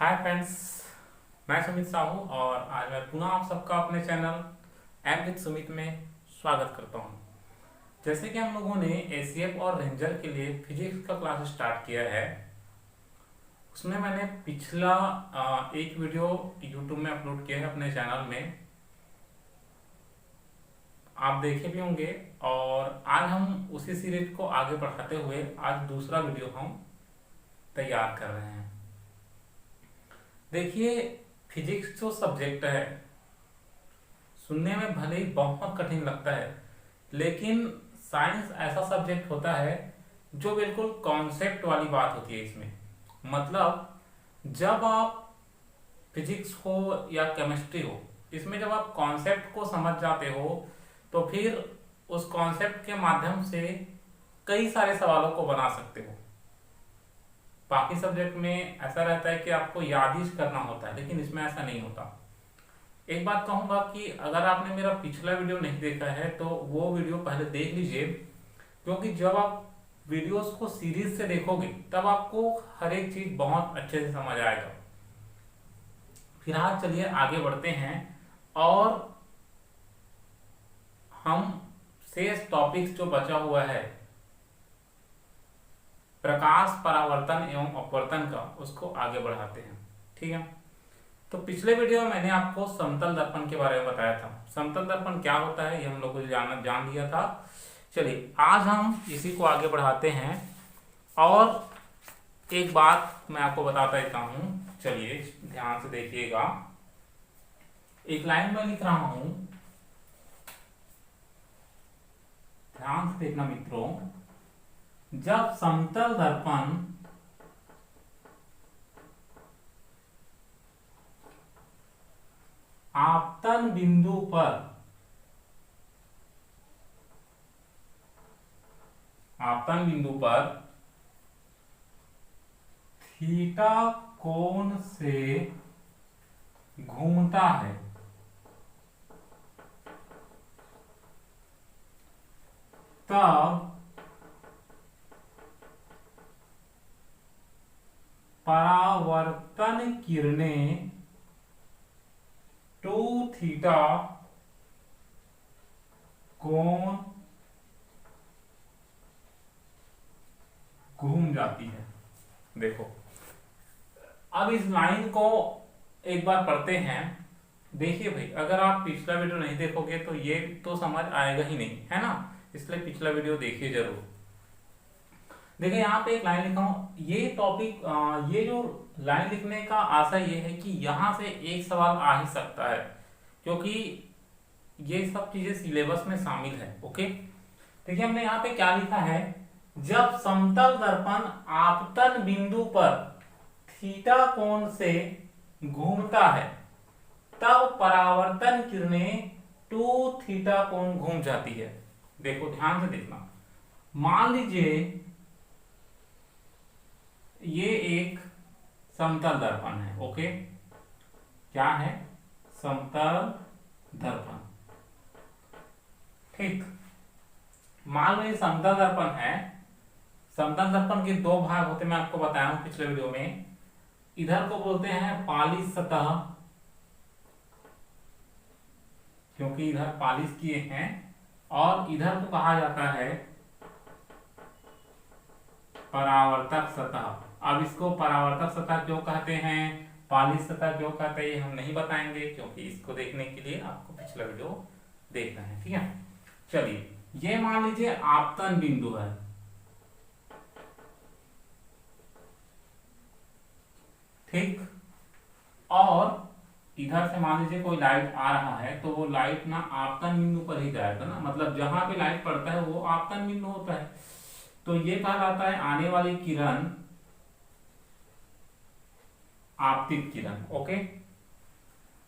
Hi friends, मैं सुमित साहू और आज मैं पुनः आप सबका अपने चैनल एम विद सुमित में स्वागत करता हूं। जैसे कि हम लोगों ने एसीएफ और रेंजर के लिए फिजिक्स का क्लास स्टार्ट किया है, उसमें मैंने पिछला एक वीडियो यूट्यूब में अपलोड किया है अपने चैनल में, आप देखे भी होंगे। और आज हम उसी सीरीज को आगे बढ़ाते हुए आज दूसरा वीडियो हम तैयार कर रहे हैं। देखिए, फिजिक्स जो सब्जेक्ट है सुनने में भले ही बहुत कठिन लगता है, लेकिन साइंस ऐसा सब्जेक्ट होता है जो बिल्कुल कॉन्सेप्ट वाली बात होती है। इसमें मतलब जब आप फिजिक्स हो या केमिस्ट्री हो, इसमें जब आप कॉन्सेप्ट को समझ जाते हो तो फिर उस कॉन्सेप्ट के माध्यम से कई सारे सवालों को बना सकते हो। बाकी सब्जेक्ट में ऐसा रहता है कि आपको याद ही करना होता है, लेकिन इसमें ऐसा नहीं होता। एक बात कहूंगा कि अगर आपने मेरा पिछला वीडियो नहीं देखा है तो वो वीडियो पहले देख लीजिए, क्योंकि जब आप वीडियोस को सीरीज से देखोगे तब आपको हर एक चीज बहुत अच्छे से समझ आएगा। फिलहाल चलिए आगे बढ़ते हैं और हम शेष टॉपिक्स जो बचा हुआ है प्रकाश परावर्तन एवं अपवर्तन का, उसको आगे बढ़ाते हैं। ठीक है, तो पिछले वीडियो में मैंने आपको समतल दर्पण के बारे में बताया था। समतल दर्पण क्या होता है ये हम लोग को जान लिया था। चलिए आज हम इसी को आगे बढ़ाते हैं और एक बात मैं आपको बताता देता हूं। चलिए ध्यान से देखिएगा, एक लाइन में लिख रहा हूं, ध्यान से देखना मित्रों। जब समतल दर्पण आपतन बिंदु पर थीटा कोण से घूमता है तब परावर्तन किरणें 2 थीटा कोण घूम जाती है। देखो, अब इस लाइन को एक बार पढ़ते हैं। देखिए भाई, अगर आप पिछला वीडियो नहीं देखोगे तो ये तो समझ आएगा ही नहीं, है ना। इसलिए पिछला वीडियो देखिए जरूर। देखिए यहाँ पे एक लाइन लिखा हूं, ये टॉपिक ये जो लाइन लिखने का आशय ये है कि यहां से एक सवाल आ ही सकता है, क्योंकि ये सब चीजें सिलेबस में शामिल है। ओके, देखिए हमने यहाँ पे क्या लिखा है, जब समतल दर्पण आपतन बिंदु पर थीटा कोण से घूमता है तब परावर्तन किरणें 2 थीटा कोण घूम जाती है। देखो ध्यान से देखना, मान लीजिए ये एक समतल दर्पण है। ओके, क्या है? समतल दर्पण। ठीक, मान लो ये समतल दर्पण है। समतल दर्पण के 2 भाग होते, मैं आपको बताया हूं पिछले वीडियो में। इधर को बोलते हैं पालिश सतह, क्योंकि इधर पालिश किए हैं, और इधर को कहा जाता है परावर्तक सतह। अब इसको परावर्तक सतह क्यों कहते हैं, पालिश सतह क्यों कहते हैं, ये हम नहीं बताएंगे, क्योंकि इसको देखने के लिए आपको पिछला वीडियो देखना है। ठीक है, चलिए ये मान लीजिए आपतन बिंदु है। ठीक, और इधर से मान लीजिए कोई लाइट आ रहा है तो वो लाइट ना आपतन बिंदु पर ही जाएगा ना, मतलब जहां पे लाइट पड़ता है वो आपतन बिंदु होता है। तो ये कहलाता है आने वाली किरण आपतित किरण। ओके,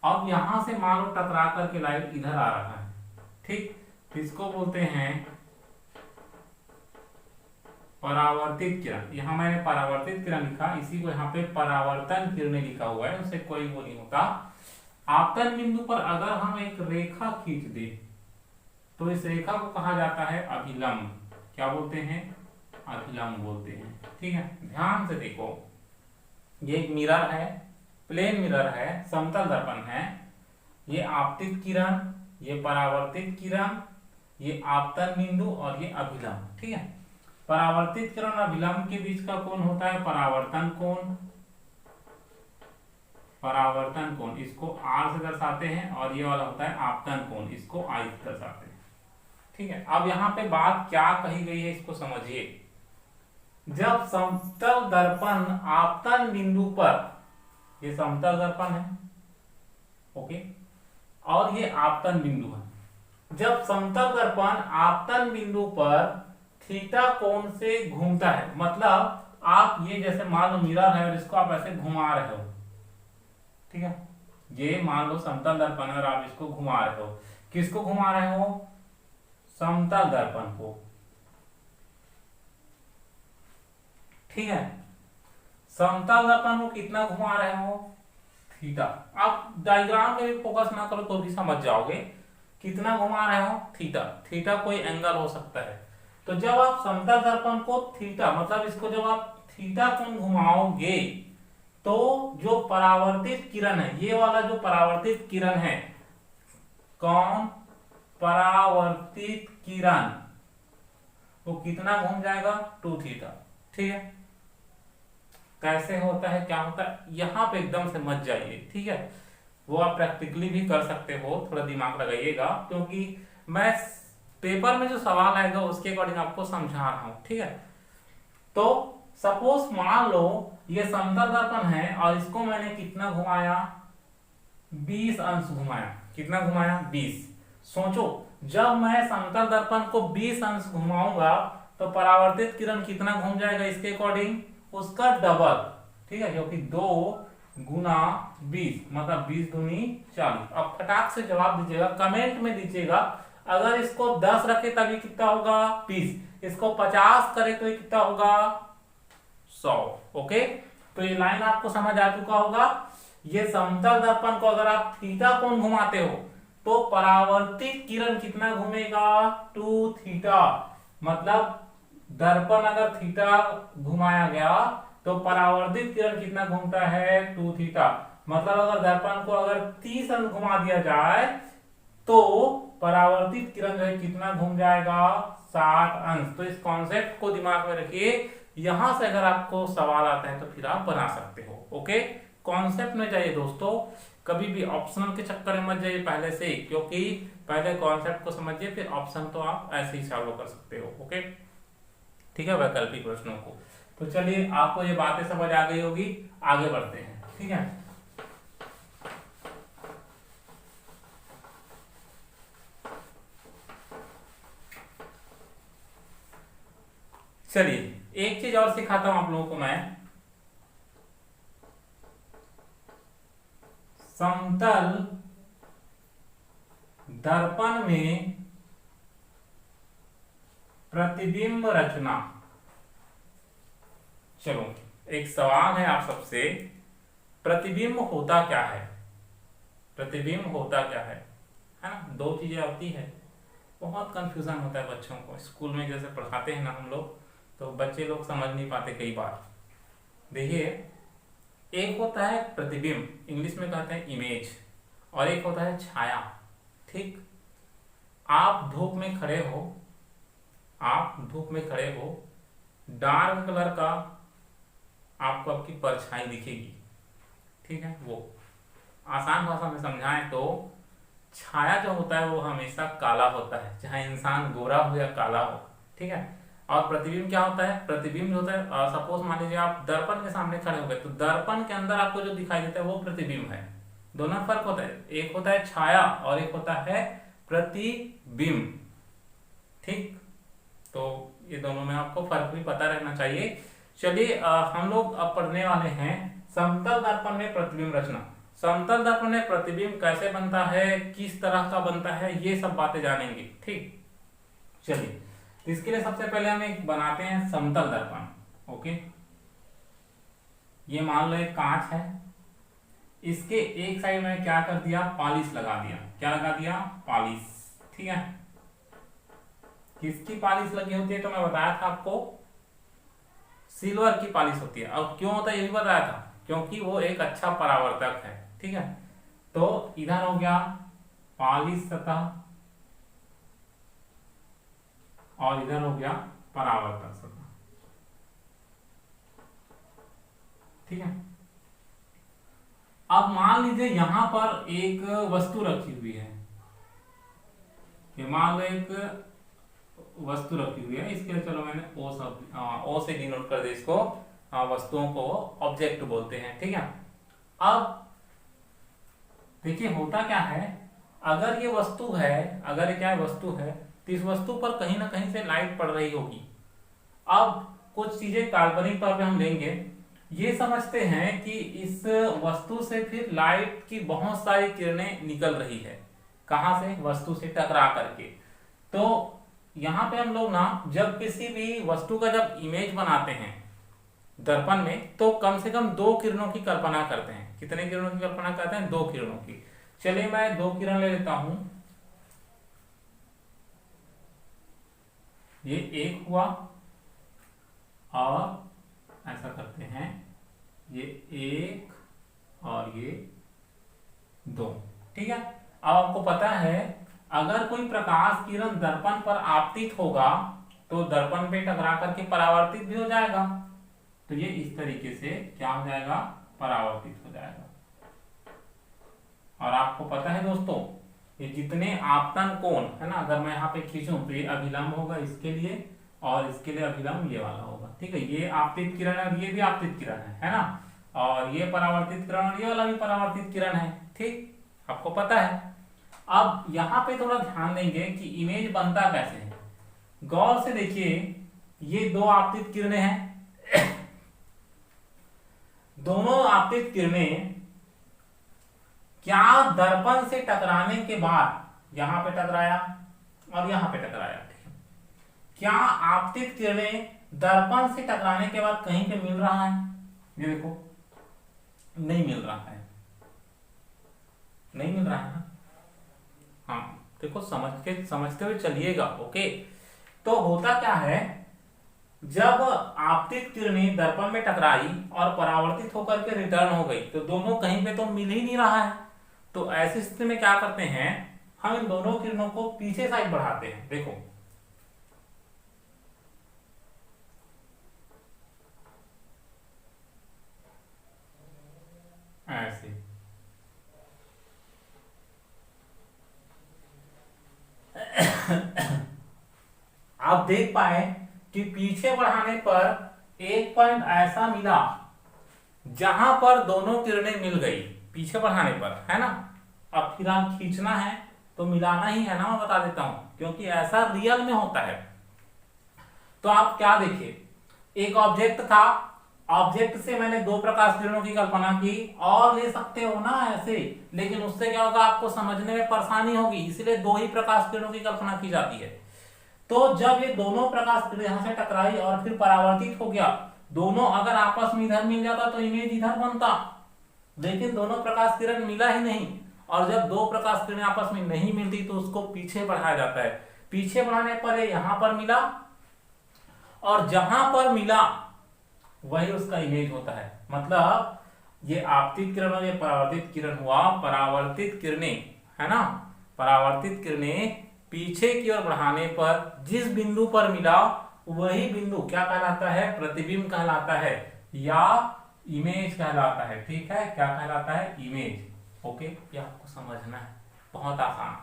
अब यहां से मान लो टकरा करके लाइट इधर आ रहा है। ठीक, इसको बोलते हैं परावर्तित किरण। यहां मैंने परावर्तित किरण लिखा, इसी को यहाँ पे परावर्तन किरणें लिखा हुआ है, उससे कोई वो नहीं होता। आपतन बिंदु पर अगर हम एक रेखा खींच दे तो इस रेखा को कहा जाता है अभिलंब। क्या बोलते हैं? अभिलंब बोलते हैं। ठीक है, ध्यान से देखो, ये एक मिरर है, प्लेन मिरर है, समतल दर्पण है, ये आपतित किरण, ये परावर्तित किरण, ये आपतन बिंदु और ये अभिलंब। ठीक है, परावर्तित किरण और अभिलंब के बीच का कोण होता है परावर्तन कोण। परावर्तन कोण इसको R से दर्शाते हैं और ये वाला होता है आपतन कोण, इसको I से दर्शाते हैं। ठीक है, अब यहाँ पे बात क्या कही गई है इसको समझिए। जब समतल दर्पण आपतन बिंदु पर, ये समतल दर्पण है, ओके, और ये आपतन बिंदु है। जब समतल दर्पण आपतन बिंदु पर थीटा कोण से घूमता है, मतलब आप ये जैसे मान लो मिरर है और इसको आप ऐसे घुमा रहे हो, ठीक है, ये मान लो समतल दर्पण है और आप इसको घुमा रहे हो। किसको घुमा रहे हो? समतल दर्पण को। ठीक है, समतल दर्पण को कितना घुमा रहे हो? थीटा। आप डायग्राम में भी फोकस ना करो तो भी समझ जाओगे। कितना घुमा रहे हो? थीटा। थीटा कोई एंगल हो सकता है। तो जब आप समतल दर्पण को थीटा, मतलब इसको जब आप थीटा कोण घुमाओगे तो जो परावर्तित किरण है, ये वाला जो परावर्तित किरण है, कौन? परावर्तित किरण, वो कितना घूम जाएगा? 2 थीटा। ठीक है, कैसे होता है, क्या होता है, यहां पे एकदम से मत जाइए। ठीक है, वो आप प्रैक्टिकली भी कर सकते हो, थोड़ा दिमाग लगाइएगा, क्योंकि मैं पेपर में जो सवाल आएगा उसके अकॉर्डिंग आपको समझा रहा हूं। ठीक है, तो सपोज मान लो ये समतल दर्पण है और इसको मैंने कितना घुमाया? 20 अंश घुमाया। कितना घुमाया? 20। सोचो, जब मैं समतल दर्पण को 20 अंश घुमाऊंगा तो परावर्तित किरण कितना घूम जाएगा इसके अकॉर्डिंग? उसका डबल। ठीक है, क्योंकि 2 गुना 20 मतलब 20 दूनी 40। अब फटाक से जवाब दीजिएगा, कमेंट में दीजिएगा। अगर इसको 10 रखे तभी कितना होगा? 20। इसको 50 करे तो ये कितना होगा? 100। ओके, तो ये लाइन आपको समझ आ चुका होगा। ये समतल दर्पण को अगर आप थीटा कोण घुमाते हो तो परावर्तित किरण कितना घूमेगा? 2 थीटा। मतलब दर्पण अगर थीटा घुमाया गया तो परावर्तित किरण कितना घूमता है? 2 थीटा। मतलब अगर दर्पण को अगर 30 अंश घुमा दिया जाए तो परावर्तित किरण जो है कितना घूम जाएगा? 60 अंश। तो इस कॉन्सेप्ट को दिमाग में रखिए। यहां से अगर आपको सवाल आता है तो फिर आप बना सकते हो। ओके, कॉन्सेप्ट में जाइए दोस्तों, कभी भी ऑप्शनल के चक्कर में मत जाइए पहले से, क्योंकि पहले कॉन्सेप्ट को समझिए फिर ऑप्शन तो आप ऐसे ही सॉल्व कर सकते हो। ओके, ठीक है, वैकल्पिक प्रश्नों को। तो चलिए, आपको ये बातें समझ आ गई होगी, आगे बढ़ते हैं। ठीक है, चलिए एक चीज और सिखाता हूं आप लोगों को मैं। समतल दर्पण में प्रतिबिंब रचना। चलो, एक सवाल है आप सबसे, प्रतिबिंब होता क्या है? प्रतिबिंब होता क्या है ना? 2 चीजें होती है, बहुत कंफ्यूजन होता है बच्चों को। स्कूल में जैसे पढ़ाते हैं ना हम लोग, तो बच्चे लोग समझ नहीं पाते कई बार। देखिए, एक होता है प्रतिबिंब, इंग्लिश में कहते हैं इमेज, और एक होता है छाया। ठीक, आप धूप में खड़े हो, आप धूप में खड़े हो, डार्क कलर का आपको आपकी परछाई दिखेगी। ठीक है, वो आसान भाषा में समझाएं तो छाया जो होता है वो हमेशा काला होता है, चाहे इंसान गोरा हो या काला हो। ठीक है, और प्रतिबिंब क्या होता है? प्रतिबिंब जो होता है, सपोज मान लीजिए आप दर्पण के सामने खड़े हो गए, तो दर्पण के अंदर आपको जो दिखाई देता है वो प्रतिबिंब है। दोनों में फर्क होता है, एक होता है छाया और एक होता है प्रतिबिंब। ठीक, तो ये दोनों में आपको फर्क भी पता रहना चाहिए। चलिए, हम लोग अब पढ़ने वाले हैं समतल दर्पण में प्रतिबिंब रचना। समतल दर्पण में प्रतिबिंब कैसे बनता है, किस तरह का बनता है, ये सब बातें जानेंगे। ठीक, चलिए, तो इसके लिए सबसे पहले हम एक बनाते हैं समतल दर्पण। ओके, ये मान लो एक कांच है, इसके एक साइड में क्या कर दिया? पॉलिश लगा दिया। क्या लगा दिया? पॉलिश। ठीक है, किसकी पॉलिश लगी होती है? तो मैं बताया था आपको, सिल्वर की पॉलिश होती है। अब क्यों होता है ये भी बताया था, क्योंकि वो एक अच्छा परावर्तक है। ठीक है, तो इधर हो गया पालिश सतह और इधर हो गया परावर्तक सतह। ठीक है, अब मान लीजिए यहां पर एक वस्तु रखी हुई है, ये मान लो एक वस्तु रखी हुई है, इसके लिए चलो मैंने ओ से डिनोट कर दे इसको, वस्तुओं को ऑब्जेक्ट बोलते हैं। ठीक है, अब देखिए होता क्या है, अगर ये वस्तु है, अगर ये क्या वस्तु है, तो इस वस्तु पर कहीं ना कहीं से लाइट पड़ रही होगी। अब कुछ चीजें काल्पनिक तौर पे हम लेंगे, ये समझते हैं कि इस वस्तु से फिर लाइट की बहुत सारी किरणें निकल रही है। कहां से? वस्तु से टकरा करके। तो यहां पे हम लोग ना जब किसी भी वस्तु का जब इमेज बनाते हैं दर्पण में, तो कम से कम 2 किरणों की कल्पना करते हैं। कितने किरणों की कल्पना करते हैं? 2 किरणों की। चलिए मैं 2 किरण ले लेता हूं, ये एक हुआ और ऐसा करते हैं, ये 1 और ये 2। ठीक है, अब आपको पता है अगर कोई प्रकाश किरण दर्पण पर आपतित होगा तो दर्पण पे टकरा करके परावर्तित भी हो जाएगा। तो ये इस तरीके से क्या हो जाएगा? परावर्तित हो जाएगा। और आपको पता है दोस्तों, ये जितने आपतन कोण है ना, अगर मैं यहाँ पे खींचूं तो ये अभिलंब होगा इसके लिए और इसके लिए अभिलंब ये वाला होगा। ठीक है, ये आपतित किरण है और ये भी आपतित किरण है ना, और ये परावर्तित किरण और ये वाला भी परावर्तित किरण है। ठीक, आपको पता है। अब यहाँ पे थोड़ा ध्यान देंगे कि इमेज बनता कैसे है। गौर से देखिए, ये 2 आपतित किरणें हैं, दोनों आपतित किरणें क्या दर्पण से टकराने के बाद यहां पे टकराया और यहां पे टकराया, क्या आपतित किरणें दर्पण से टकराने के बाद कहीं पे मिल रहा है? ये देखो, नहीं मिल रहा है, नहीं मिल रहा है। हाँ देखो, समझते हुए चलिएगा। ओके, तो होता क्या है, जब आपतित किरणें दर्पण में टकराई और परावर्तित होकर के रिटर्न हो गई, तो दोनों कहीं पे तो मिल ही नहीं रहा है। तो ऐसी स्थिति में क्या करते हैं, हम इन दोनों किरणों को पीछे साइड बढ़ाते हैं। देखो ऐसे, आप देख पाए कि पीछे बढ़ाने पर एक पॉइंट ऐसा मिला जहां पर दोनों किरणें मिल गई, पीछे बढ़ाने पर, है ना। अब फिर आप खींचना है तो मिलाना ही है ना, मैं बता देता हूं, क्योंकि ऐसा रियल में होता है। तो आप क्या देखिए, एक ऑब्जेक्ट था, ऑब्जेक्ट से मैंने 2 प्रकाश किरणों की कल्पना की, और ले सकते हो ना ऐसे, लेकिन उससे क्या होगा, आपको समझने में परेशानी होगी, इसलिए 2 ही प्रकाश किरणों की कल्पना की जाती है। तो जब ये दोनों प्रकाश किरण यहां से टकराई और फिर परावर्तित हो गया, दोनों अगर आपस में इधर मिल जाता तो इमेज इधर बनता, लेकिन दोनों प्रकाश किरण मिला ही नहीं। और जब 2 प्रकाश किरण आपस में नहीं मिलती तो उसको पीछे बढ़ाया जाता है। पीछे बढ़ाने पर यहां पर मिला और जहां पर मिला वही उसका इमेज होता है। मतलब ये आपतित किरण और ये परावर्तित किरण हुआ, परावर्तित किरणें, है ना, परावर्तित किरणें पीछे की ओर बढ़ाने पर जिस बिंदु पर मिला वही बिंदु क्या कहलाता है? प्रतिबिंब कहलाता है या इमेज कहलाता है। ठीक है, क्या कहलाता है? इमेज। ओके, ये आपको समझना है, बहुत आसान।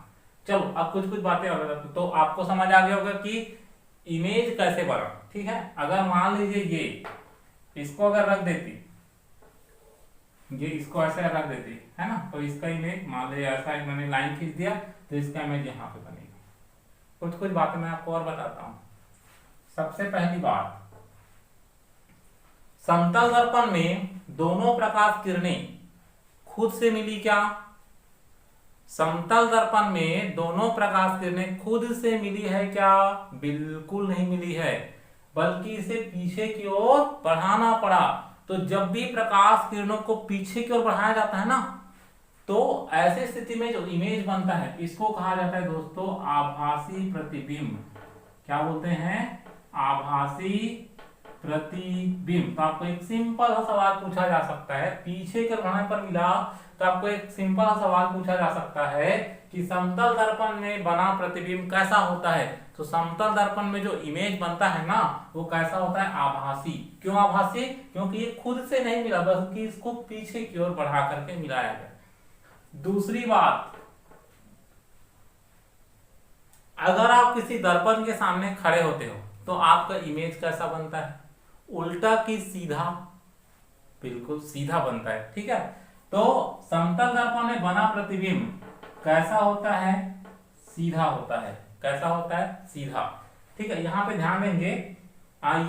चलो अब कुछ कुछ बातें और तो आपको समझ आ गया होगा कि इमेज कैसे बना। ठीक है, अगर मान लीजिए ये इसको अगर रख देती, ये इसको ऐसे रख देती, है ना, तो इसका इमेज मान लीजिए ऐसा मैंने लाइन खींच दिया तो इसका इमेज यहाँ पे बनेगी। कुछ कुछ बातें मैं आपको और बताता हूं। सबसे पहली बात, समतल दर्पण में दोनों प्रकाश किरणें खुद से मिली क्या? समतल दर्पण में दोनों प्रकाश किरणें खुद से मिली है क्या? बिल्कुल नहीं मिली है, बल्कि इसे पीछे की ओर बढ़ाना पड़ा। तो जब भी प्रकाश किरणों को पीछे की ओर बढ़ाया जाता है ना, तो ऐसे स्थिति में जो इमेज बनता है इसको कहा जाता है दोस्तों आभासी प्रतिबिंब। क्या बोलते हैं? आभासी प्रतिबिंब। तो आपको एक सिंपल सा सवाल पूछा जा सकता है, पीछे के बढ़ाने पर मिला तो आपको एक सिंपल सा सवाल पूछा जा सकता है कि समतल दर्पण में बना प्रतिबिंब कैसा होता है। तो समतल दर्पण में जो इमेज बनता है ना वो कैसा होता है, आभासी। क्यों आभासी? क्योंकि ये खुद से नहीं मिला बल्कि इसको पीछे की ओर बढ़ा करके मिलाया गया। दूसरी बात, अगर आप किसी दर्पण के सामने खड़े होते हो तो आपका इमेज कैसा बनता है, उल्टा कि सीधा? बिल्कुल सीधा बनता है। ठीक है, तो समतल दर्पण में बना प्रतिबिंब कैसा होता है, सीधा होता है। कैसा होता है, सीधा। ठीक है, यहां पे ध्यान देंगे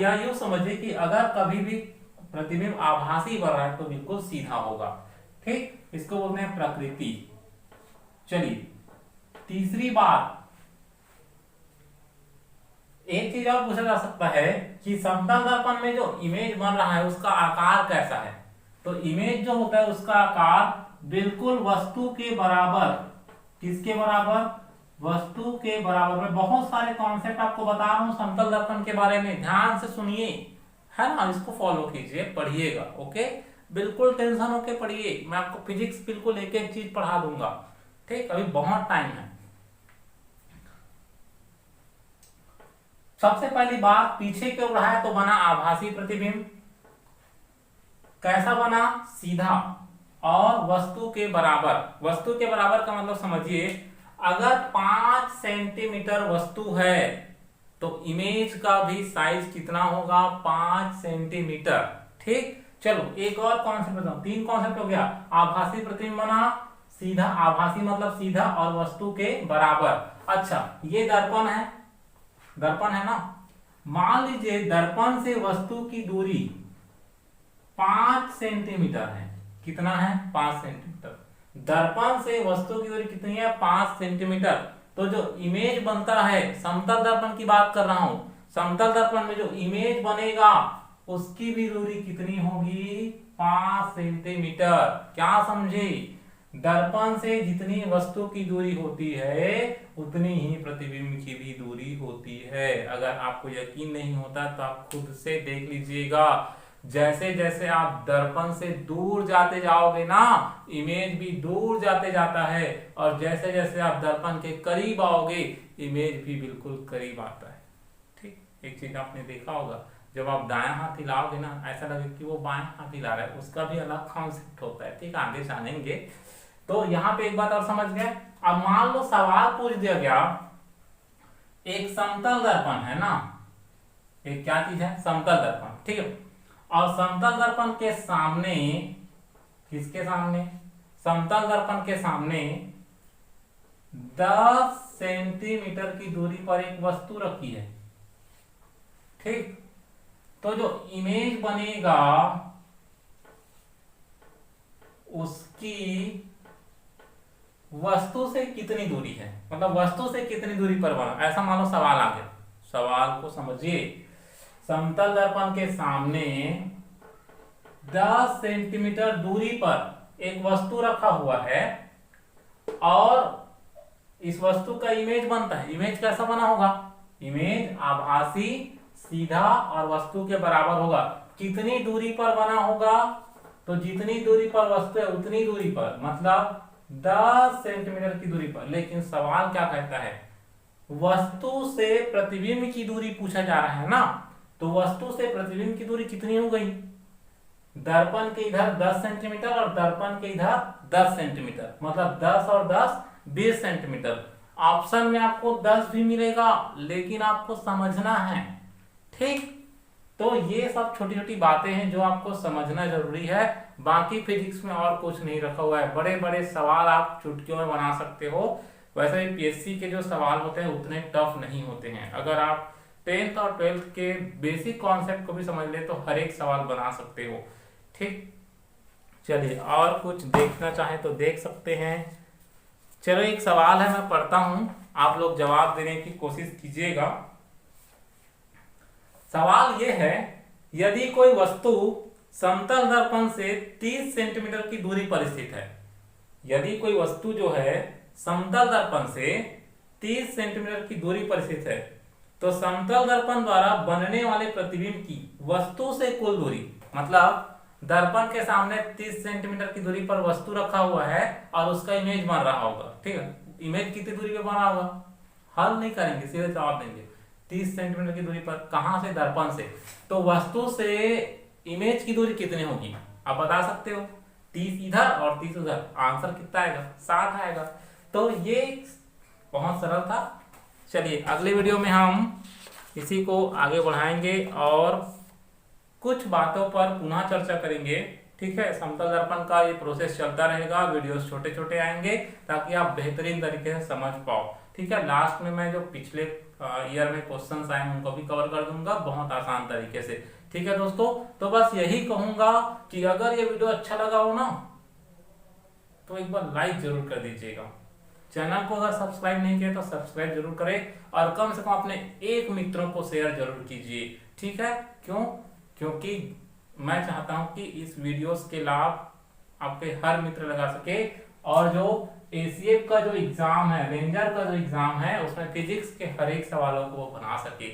या यूं समझिए कि अगर कभी भी प्रतिबिंब आभासी बन रहा है तो बिल्कुल सीधा होगा। ठीक, इसको बोलते हैं प्रकृति। चलिए तीसरी बात, एक चीज और पूछा जा सकता है कि समतल दर्पण में जो इमेज बन रहा है उसका आकार कैसा है। तो इमेज जो होता है उसका आकार बिल्कुल वस्तु के बराबर। किसके बराबर? वस्तु के बराबर। मैं बहुत सारे कॉन्सेप्ट आपको बता रहा हूं समतल दर्पण के बारे में, ध्यान से सुनिए, है ना, इसको फॉलो कीजिए, पढ़िएगा। ओके, बिल्कुल टेंशन होके पढ़िए, मैं आपको फिजिक्स बिल्कुल एक एक चीज पढ़ा दूंगा। ठीक, अभी बहुत टाइम है। सबसे पहली बात, पीछे की ओर बढ़ाया तो बना आभासी प्रतिबिंब। कैसा बना? सीधा और वस्तु के बराबर। वस्तु के बराबर का मतलब समझिए, अगर 5 सेंटीमीटर वस्तु है तो इमेज का भी साइज कितना होगा, 5 सेंटीमीटर। ठीक, चलो एक और कॉन्सेप्ट बताऊं, 3 कॉन्सेप्ट हो गया। आभासी प्रतिबिंब बना, सीधा, आभासी मतलब सीधा, और वस्तु के बराबर। अच्छा, ये दर्पण है, दर्पण है ना, मान लीजिए दर्पण से वस्तु की दूरी 5 सेंटीमीटर है। कितना है? 5 सेंटीमीटर। दर्पण से वस्तु की दूरी कितनी है? 5 सेंटीमीटर। तो जो इमेज बनता है, समतल दर्पण की बात कर रहा हूं, समतल दर्पण में जो इमेज बनेगा उसकी भी दूरी कितनी होगी? 5 सेंटीमीटर। क्या समझे? दर्पण से जितनी वस्तु की दूरी होती है उतनी ही प्रतिबिंब की भी दूरी होती है। अगर आपको यकीन नहीं होता तो आप खुद से देख लीजिएगा। जैसे जैसे आप दर्पण से दूर जाते जाओगे ना, इमेज भी दूर जाते जाता है, और जैसे जैसे आप दर्पण के करीब आओगे इमेज भी बिल्कुल करीब आता है। ठीक, एक चीज आपने देखा होगा, जब आप दायां हाथ हिलाओगे ना ऐसा लगे कि वो बाएं हाथ हिला रहा है, उसका भी अलग कॉन्सेप्ट होता है। ठीक, आगे जानेंगे। तो यहाँ पे एक बात और समझ गए। अब मान लो सवाल पूछ दिया गया, एक समतल दर्पण है ना, एक क्या चीज है? समतल दर्पण। ठीक है, और समतल दर्पण के सामने, किसके सामने? समतल दर्पण के सामने 10 सेंटीमीटर की दूरी पर एक वस्तु रखी है। ठीक, तो जो इमेज बनेगा उसकी वस्तु से कितनी दूरी है, मतलब वस्तु से कितनी दूरी पर बना, ऐसा मान लो सवाल आ गया। सवाल को समझिए, समतल दर्पण के सामने 10 सेंटीमीटर दूरी पर एक वस्तु रखा हुआ है और इस वस्तु का इमेज बनता है। इमेज कैसा बना होगा? इमेज आभासी, सीधा और वस्तु के बराबर होगा। कितनी दूरी पर बना होगा? तो जितनी दूरी पर वस्तु है उतनी दूरी पर, मतलब 10 सेंटीमीटर की दूरी पर। लेकिन सवाल क्या कहता है? वस्तु से प्रतिबिंब की दूरी पूछा जा रहा है ना, तो वस्तु से प्रतिबिंब की दूरी कितनी हो गई? दर्पण के इधर 10 सेंटीमीटर और दर्पण के इधर 10 सेंटीमीटर, मतलब 10 और 10 20 सेंटीमीटर। ऑप्शन में आपको 10 भी मिलेगा, लेकिन आपको समझना है। ठीक, तो ये सब छोटी छोटी बातें हैं जो आपको समझना जरूरी है। बाकी फिजिक्स में और कुछ नहीं रखा हुआ है। बड़े बड़े सवाल आप चुटकियों में बना सकते हो। वैसे भी पीएससी के जो सवाल होते हैं उतने टफ नहीं होते हैं। अगर आप 10th और 12th के बेसिक कॉन्सेप्ट को भी समझ ले तो हर एक सवाल बना सकते हो। ठीक, चलिए और कुछ देखना चाहें तो देख सकते हैं। चलो एक सवाल है, मैं पढ़ता हूं, आप लोग जवाब देने की कोशिश कीजिएगा। सवाल यह है, यदि कोई वस्तु समतल दर्पण से 30 सेंटीमीटर की दूरी पर स्थित है, यदि कोई वस्तु जो है समतल दर्पण से 30 सेंटीमीटर की दूरी पर स्थित है, तो समतल दर्पण द्वारा बनने वाले प्रतिबिंब की वस्तु से कुल दूरी, मतलब दर्पण के सामने 30 सेंटीमीटर की दूरी पर वस्तु रखा हुआ है और उसका इमेज बन रहा होगा, ठीक है। इमेज कितनी दूरी पे बना होगा, हल नहीं करेंगे, सीधे जवाब देंगे। 30 सेंटीमीटर की दूरी पर, कहां से, दर्पण से। तो वस्तु से इमेज की दूरी कितनी होगी आप बता सकते हो, 30 इधर और 30 उधर, आंसर कितना आएगा, 60 आएगा। तो ये बहुत सरल था। चलिए अगले वीडियो में हम इसी को आगे बढ़ाएंगे और कुछ बातों पर पुनः चर्चा करेंगे, ठीक है। समतल दर्पण का ये प्रोसेस चलता रहेगा, वीडियोस छोटे छोटे आएंगे ताकि आप बेहतरीन तरीके से समझ पाओ, ठीक है। लास्ट में मैं जो पिछले ईयर में क्वेश्चंस आए हैं उनको भी कवर कर दूंगा बहुत आसान तरीके से, ठीक है दोस्तों। तो बस यही कहूंगा कि अगर ये वीडियो अच्छा लगा हो ना तो एक बार लाइक जरूर कर दीजिएगा। चैनल को अगर सब्सक्राइब नहीं किया तो सब्सक्राइब जरूर करें और कम से कम अपने एक मित्रों को शेयर जरूर कीजिए, ठीक है। क्यों? क्योंकि मैं चाहता हूं कि इस वीडियोस के लाभ आपके हर मित्र लगा सके और जो एसीएफ का जो एग्जाम है, रेंजर का जो एग्जाम है, उसमें फिजिक्स के हर एक सवालों को वो बना सके।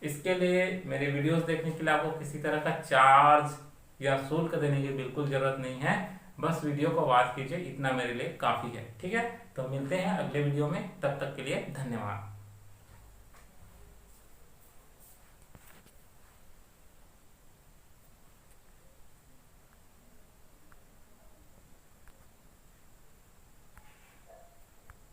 इसके लिए मेरे वीडियोस देखने के लिए आपको किसी तरह का चार्ज या शुल्क देने की बिल्कुल जरूरत नहीं है, बस वीडियो को वॉच कीजिए, इतना मेरे लिए काफी है, ठीक है। तो मिलते हैं अगले वीडियो में, तब तक के लिए धन्यवाद।